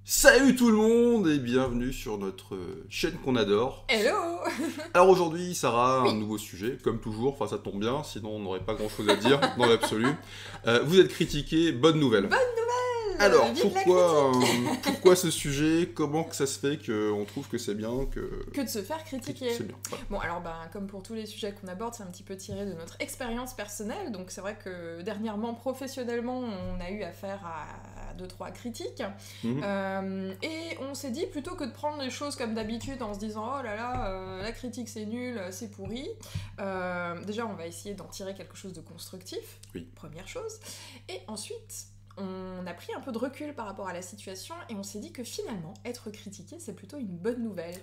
Salut tout le monde et bienvenue sur notre chaîne qu'on adore. Hello. Alors aujourd'hui, Sarah, un Oui. nouveau sujet, comme toujours, enfin ça tombe bien, sinon on n'aurait pas grand chose à dire dans l'absolu. Vous êtes critiqué, bonne nouvelle. Bonne nouvelle. Alors Vive la critique. pourquoi ce sujet? Comment que ça se fait qu'on trouve que c'est bien Que de se faire critiquer. C'est bien. Voilà. Bon, alors, comme pour tous les sujets qu'on aborde, c'est un petit peu tiré de notre expérience personnelle. Donc, c'est vrai que dernièrement, professionnellement, on a eu affaire à 2-3 critiques. Et on s'est dit, plutôt que de prendre les choses comme d'habitude en se disant oh là là, la critique c'est nul, c'est pourri, déjà, on va essayer d'en tirer quelque chose de constructif. Oui. Première chose. Et ensuite, on a pris un peu de recul par rapport à la situation et on s'est dit que finalement, être critiqué, c'est plutôt une bonne nouvelle.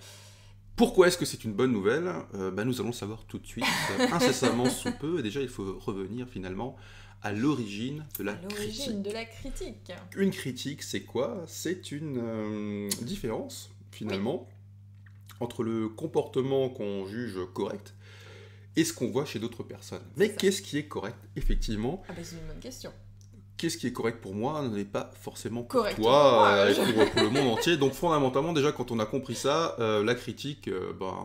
Pourquoi est-ce que c'est une bonne nouvelle? Nous allons le savoir tout de suite, incessamment sous peu. Et déjà, il faut revenir finalement à l'origine de la critique. L'origine de la critique. Une critique, c'est quoi? C'est une différence, finalement, entre le comportement qu'on juge correct et ce qu'on voit chez d'autres personnes. Mais ça. qu'est-ce qui est correct, effectivement? Ah bah c'est une bonne question. Qu'est-ce qui est correct pour moi n'est pas forcément pour Correct toi pour moi, et pour le monde entier. Donc fondamentalement, déjà, quand on a compris ça, la critique,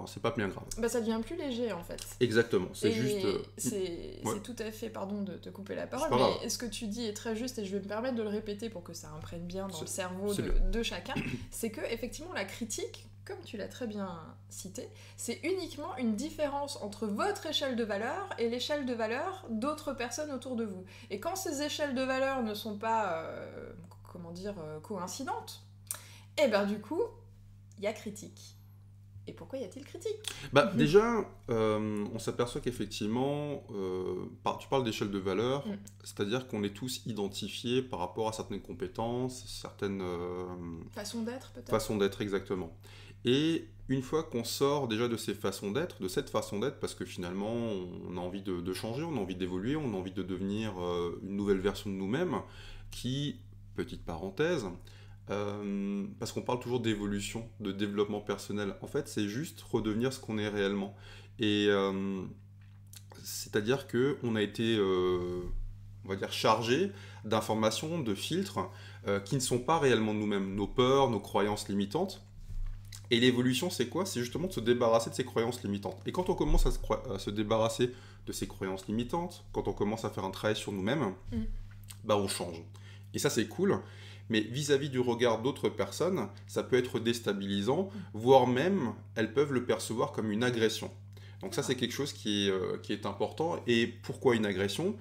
c'est pas bien grave. Bah ça devient plus léger en fait. Exactement, c'est Et juste... c'est ouais. tout à fait, pardon de te couper la parole, C'est pas grave. mais ce que tu dis est très juste et je vais me permettre de le répéter pour que ça imprègne bien dans le cerveau c'est de chacun. C'est que effectivement la critique, comme tu l'as très bien cité, c'est uniquement une différence entre votre échelle de valeur et l'échelle de valeur d'autres personnes autour de vous. Et quand ces échelles de valeur ne sont pas, coïncidentes, et ben du coup, il y a critique. Et pourquoi y a-t-il critique? Déjà, on s'aperçoit qu'effectivement, tu parles d'échelle de valeur, c'est-à-dire qu'on est tous identifiés par rapport à certaines compétences, certaines Façon d'être peut-être. façons d'être exactement. Et une fois qu'on sort déjà de ces façons d'être, de cette façon d'être, parce que finalement on a envie de changer, on a envie d'évoluer, on a envie de devenir une nouvelle version de nous-mêmes, qui, petite parenthèse, parce qu'on parle toujours d'évolution, de développement personnel. En fait, c'est juste redevenir ce qu'on est réellement. Et c'est-à-dire qu'on a été, on va dire, chargé d'informations, de filtres qui ne sont pas réellement nous-mêmes. Nos peurs, nos croyances limitantes. Et l'évolution, c'est quoi? C'est justement de se débarrasser de ces croyances limitantes. Et quand on commence à se débarrasser de ces croyances limitantes, quand on commence à faire un travail sur nous-mêmes, on change. Et ça, c'est cool. Mais vis-à-vis du regard d'autres personnes, ça peut être déstabilisant, voire même, elles peuvent le percevoir comme une agression. Donc ça, c'est quelque chose qui est important. Et pourquoi une agression?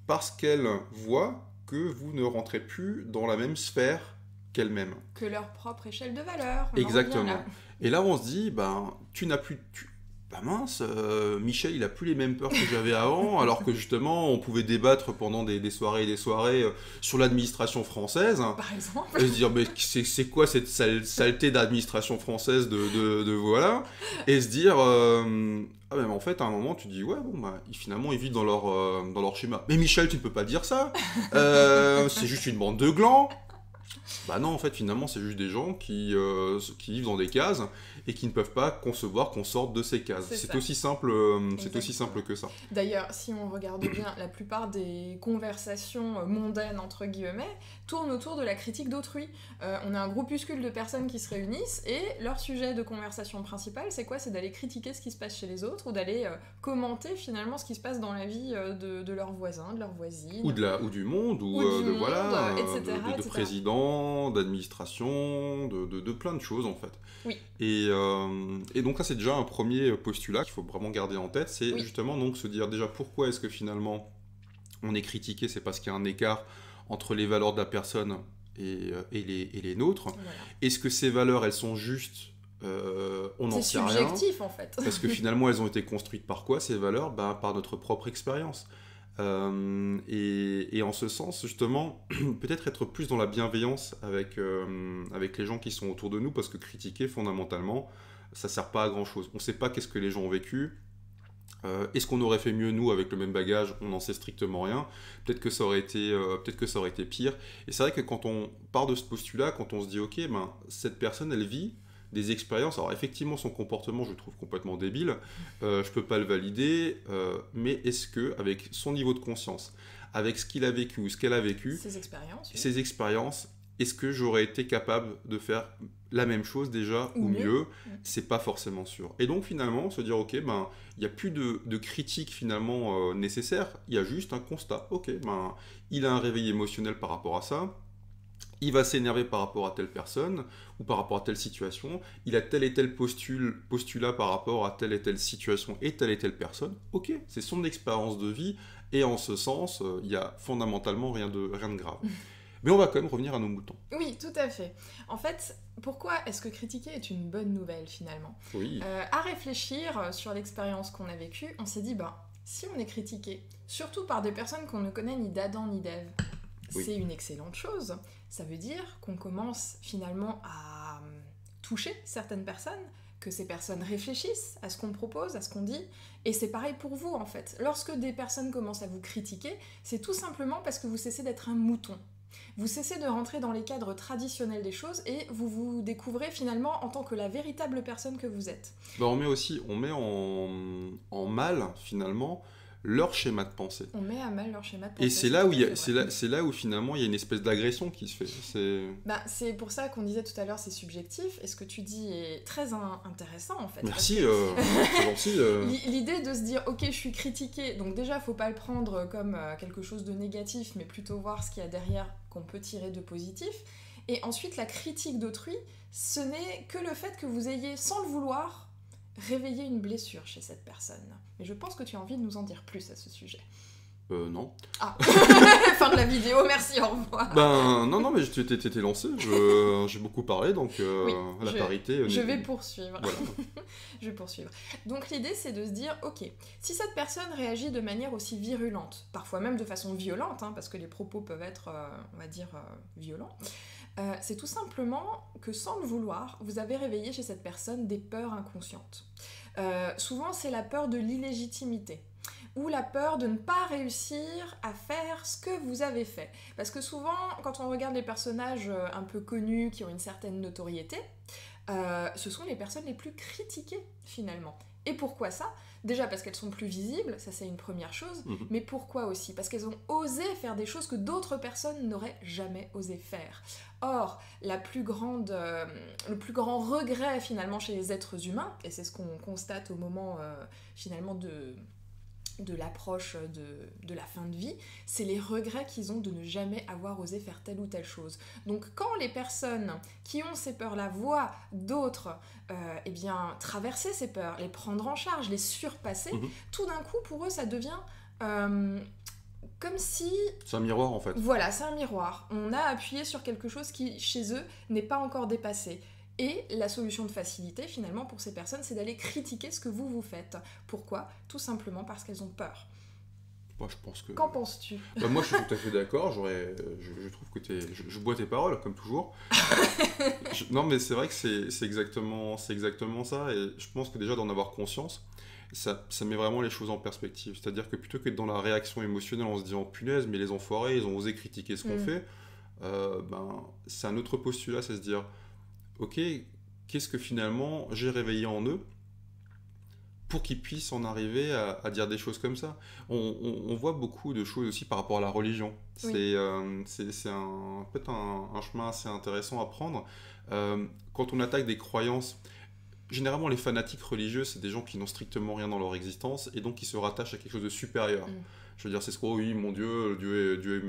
Parce qu'elles voient que vous ne rentrez plus dans la même sphère qu'elles-mêmes. Que leur propre échelle de valeur. Exactement. Et là, on se dit, tu n'as plus... mince, Michel, il a plus les mêmes peurs que j'avais avant, alors que justement, on pouvait débattre pendant des soirées et des soirées sur l'administration française. Par exemple. Et se dire, mais c'est quoi cette saleté d'administration française de voilà? Et se dire, mais en fait, à un moment, tu dis, ouais, finalement, ils vivent dans leur schéma. Mais Michel, tu ne peux pas dire ça. C'est juste une bande de glands. Non, en fait, finalement, c'est juste des gens qui vivent dans des cases et qui ne peuvent pas concevoir qu'on sorte de ces cases. C'est aussi simple, aussi simple que ça. D'ailleurs, si on regarde bien, la plupart des conversations mondaines, entre guillemets, tournent autour de la critique d'autrui. On a un groupuscule de personnes qui se réunissent et leur sujet de conversation principal, c'est quoi? C'est d'aller critiquer ce qui se passe chez les autres ou d'aller commenter finalement ce qui se passe dans la vie de leurs voisins, de leurs voisines. Ou du monde, etc., de présidents, d'administration, de plein de choses en fait. Oui. Et donc là, c'est déjà un premier postulat qu'il faut vraiment garder en tête, c'est justement donc se dire déjà pourquoi est-ce que finalement on est critiqué, c'est parce qu'il y a un écart entre les valeurs de la personne et les nôtres. Voilà. Est-ce que ces valeurs, elles sont justes? On n'en sait rien. C'est subjectif en fait. Parce que finalement, elles ont été construites par quoi ces valeurs? Par notre propre expérience. Et en ce sens, justement, peut-être être plus dans la bienveillance avec les gens qui sont autour de nous, parce que critiquer, fondamentalement, ça sert pas à grand-chose. On sait pas qu'est-ce que les gens ont vécu. Est-ce qu'on aurait fait mieux, nous, avec le même bagage? On n'en sait strictement rien. Peut-être que ça aurait été pire. Et c'est vrai que quand on part de ce postulat, quand on se dit, ok, cette personne, elle vit des expériences. Alors effectivement, son comportement, je le trouve complètement débile. Je peux pas le valider. Mais est-ce que, avec son niveau de conscience, avec ce qu'il a vécu ou ce qu'elle a vécu, ses expériences, est-ce que j'aurais été capable de faire la même chose déjà ou mieux? C'est pas forcément sûr. Et donc finalement, se dire, ok, ben, il n'y a plus de critique finalement nécessaire, il y a juste un constat. Ok, ben, il a un réveil émotionnel par rapport à ça, il va s'énerver par rapport à telle personne ou par rapport à telle situation, il a tel et tel postulat par rapport à telle et telle situation et telle personne. Ok, c'est son expérience de vie et en ce sens, il y a fondamentalement rien de grave. Mais on va quand même revenir à nos moutons. Oui, tout à fait. En fait, pourquoi est-ce que critiquer est une bonne nouvelle finalement? Oui. À réfléchir sur l'expérience qu'on a vécue, on s'est dit, si on est critiqué, surtout par des personnes qu'on ne connaît ni d'Adam ni d'Ève, c'est une excellente chose. Ça veut dire qu'on commence finalement à toucher certaines personnes, que ces personnes réfléchissent à ce qu'on propose, à ce qu'on dit, et c'est pareil pour vous en fait. Lorsque des personnes commencent à vous critiquer, c'est tout simplement parce que vous cessez d'être un mouton. Vous cessez de rentrer dans les cadres traditionnels des choses et vous vous découvrez finalement en tant que la véritable personne que vous êtes. On met en mal finalement leur schéma de pensée. On met à mal leur schéma de pensée. Et c'est là où finalement il y a une espèce d'agression qui se fait. C'est pour ça qu'on disait tout à l'heure c'est subjectif, et ce que tu dis est très intéressant en fait. Merci, c'est gentil. L'idée de se dire ok je suis critiqué, donc déjà faut pas le prendre comme quelque chose de négatif, mais plutôt voir ce qu'il y a derrière qu'on peut tirer de positif. Et ensuite la critique d'autrui, ce n'est que le fait que vous ayez, sans le vouloir, réveiller une blessure chez cette personne. Mais je pense que tu as envie de nous en dire plus à ce sujet. Non. Ah, fin de la vidéo, merci, au revoir. Non, mais tu t'étais lancé, j'ai beaucoup parlé, donc la parité... Je vais poursuivre. Voilà. Je vais poursuivre. Donc l'idée, c'est de se dire, ok, si cette personne réagit de manière aussi virulente, parfois même de façon violente, parce que les propos peuvent être, on va dire, violents, c'est tout simplement que sans le vouloir, vous avez réveillé chez cette personne des peurs inconscientes. Souvent, c'est la peur de l'illégitimité, ou la peur de ne pas réussir à faire ce que vous avez fait. Parce que souvent, quand on regarde les personnages un peu connus, qui ont une certaine notoriété, ce sont les personnes les plus critiquées, finalement. Et pourquoi ça? Déjà parce qu'elles sont plus visibles, ça c'est une première chose, mais pourquoi aussi? Parce qu'elles ont osé faire des choses que d'autres personnes n'auraient jamais osé faire. Or, le plus grand regret finalement chez les êtres humains, et c'est ce qu'on constate au moment finalement de l'approche de la fin de vie, c'est les regrets qu'ils ont de ne jamais avoir osé faire telle ou telle chose. Donc quand les personnes qui ont ces peurs-là voient d'autres traverser ces peurs, les prendre en charge, les surpasser, tout d'un coup pour eux ça devient comme si... C'est un miroir en fait. Voilà, c'est un miroir. On a appuyé sur quelque chose qui chez eux n'est pas encore dépassé. Et la solution de facilité, finalement, pour ces personnes, c'est d'aller critiquer ce que vous faites. Pourquoi? Tout simplement parce qu'elles ont peur. Moi, je pense que... Qu'en penses-tu? Moi, je suis tout à fait d'accord. Je trouve que je bois tes paroles, comme toujours. Non, mais c'est vrai que c'est exactement ça. Et je pense que déjà, d'en avoir conscience, ça met vraiment les choses en perspective. C'est-à-dire que plutôt que d'être dans la réaction émotionnelle en se disant « Punaise, mais les enfoirés, ils ont osé critiquer ce qu'on fait », c'est un autre postulat, c'est se dire... Ok, qu'est-ce que finalement j'ai réveillé en eux pour qu'ils puissent en arriver à dire des choses comme ça? On voit beaucoup de choses aussi par rapport à la religion. Oui. C'est peut-être un chemin assez intéressant à prendre. Quand on attaque des croyances, généralement les fanatiques religieux, c'est des gens qui n'ont strictement rien dans leur existence et donc qui se rattachent à quelque chose de supérieur. Je veux dire, c'est ce qu'on oui, mon Dieu, Dieu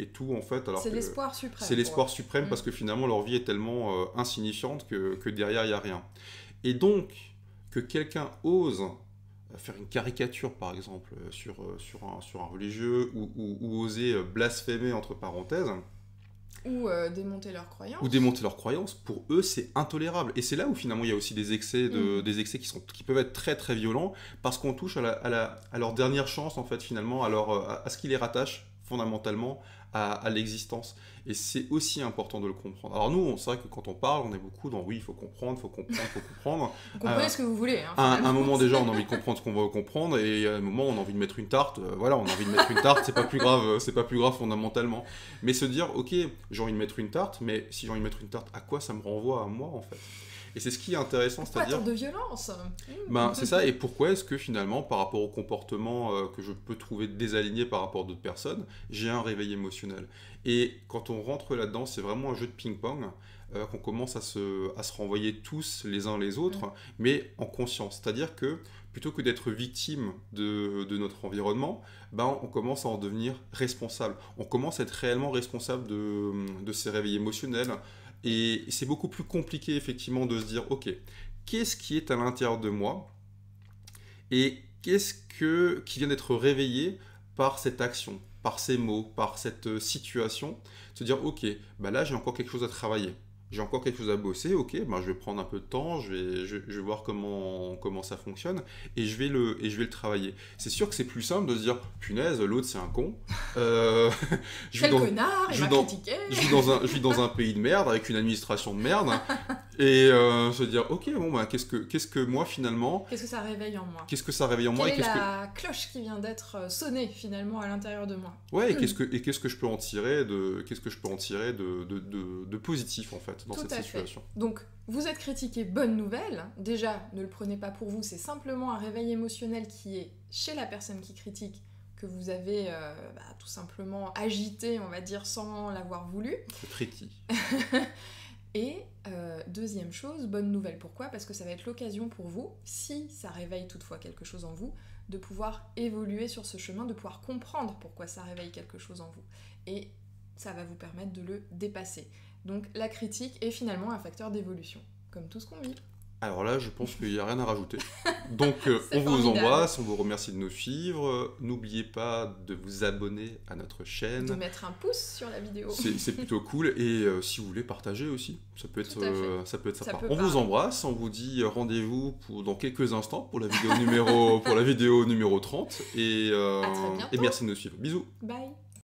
est tout en fait. C'est l'espoir suprême. C'est l'espoir suprême parce que finalement leur vie est tellement insignifiante que derrière il n'y a rien. Et donc, que quelqu'un ose faire une caricature par exemple sur un religieux ou oser blasphémer entre parenthèses. Ou démonter leurs croyances. Pour eux, c'est intolérable. Et c'est là où finalement il y a aussi des excès, qui peuvent être très très violents, parce qu'on touche à leur dernière chance, en fait, finalement, à ce qui les rattache fondamentalement à l'existence. Et c'est aussi important de le comprendre. Alors nous, c'est vrai que quand on parle, on est beaucoup dans oui, il faut comprendre. Vous comprenez ce que vous voulez. À un moment déjà, on a envie de comprendre ce qu'on veut comprendre, et à un moment, on a envie de mettre une tarte. On a envie de mettre une tarte, c'est pas plus grave fondamentalement. Mais se dire, ok, j'ai envie de mettre une tarte, mais si j'ai envie de mettre une tarte, à quoi ça me renvoie à moi en fait? Et c'est ce qui est intéressant, c'est-à-dire... Pourquoi tant de violence? C'est ça, et pourquoi est-ce que finalement, par rapport au comportement que je peux trouver désaligné par rapport à d'autres personnes, j'ai un réveil émotionnel? Et quand on rentre là-dedans, c'est vraiment un jeu de ping-pong, qu'on commence à se renvoyer tous les uns les autres, mais en conscience. C'est-à-dire que plutôt que d'être victime de notre environnement, ben, on commence à en devenir responsable. On commence à être réellement responsable de ces réveils émotionnels. Et c'est beaucoup plus compliqué, effectivement, de se dire, ok, qu'est-ce qui est à l'intérieur de moi et qu'est-ce qui vient d'être réveillé par cette action, par ces mots, par cette situation, se dire, ok, bah là j'ai encore quelque chose à travailler. J'ai encore quelque chose à bosser, ok, ben je vais prendre un peu de temps, je vais voir comment ça fonctionne, et je vais le travailler. C'est sûr que c'est plus simple de se dire, punaise, l'autre c'est un con. Quel connard, il m'a critiqué. Je vis dans un pays de merde, avec une administration de merde, et se dire, ok, bon, ben, qu'est-ce que moi finalement... Qu'est-ce que ça réveille en moi? Qu'est-ce que ça réveille en moi? Quelle est la cloche qui vient d'être sonnée finalement à l'intérieur de moi? Ouais, et qu'est-ce que je peux en tirer de positif en fait dans Tout cette à situation. Fait. Donc, vous êtes critiqué, bonne nouvelle. Déjà, ne le prenez pas pour vous, c'est simplement un réveil émotionnel qui est chez la personne qui critique, que vous avez tout simplement agité, on va dire, sans l'avoir voulu. C'est tricky. Et deuxième chose, bonne nouvelle. Pourquoi? Parce que ça va être l'occasion pour vous, si ça réveille toutefois quelque chose en vous, de pouvoir évoluer sur ce chemin, de pouvoir comprendre pourquoi ça réveille quelque chose en vous. Et ça va vous permettre de le dépasser. Donc la critique est finalement un facteur d'évolution, comme tout ce qu'on vit. Alors là, je pense qu'il n'y a rien à rajouter. Donc, on vous embrasse, on vous remercie de nous suivre. N'oubliez pas de vous abonner à notre chaîne. De mettre un pouce sur la vidéo. C'est plutôt cool. Et si vous voulez, partager aussi. Ça peut être sympa. On vous embrasse, on vous dit rendez-vous dans quelques instants pour la vidéo numéro 30. Et, à très bientôt. Et merci de nous suivre. Bisous. Bye.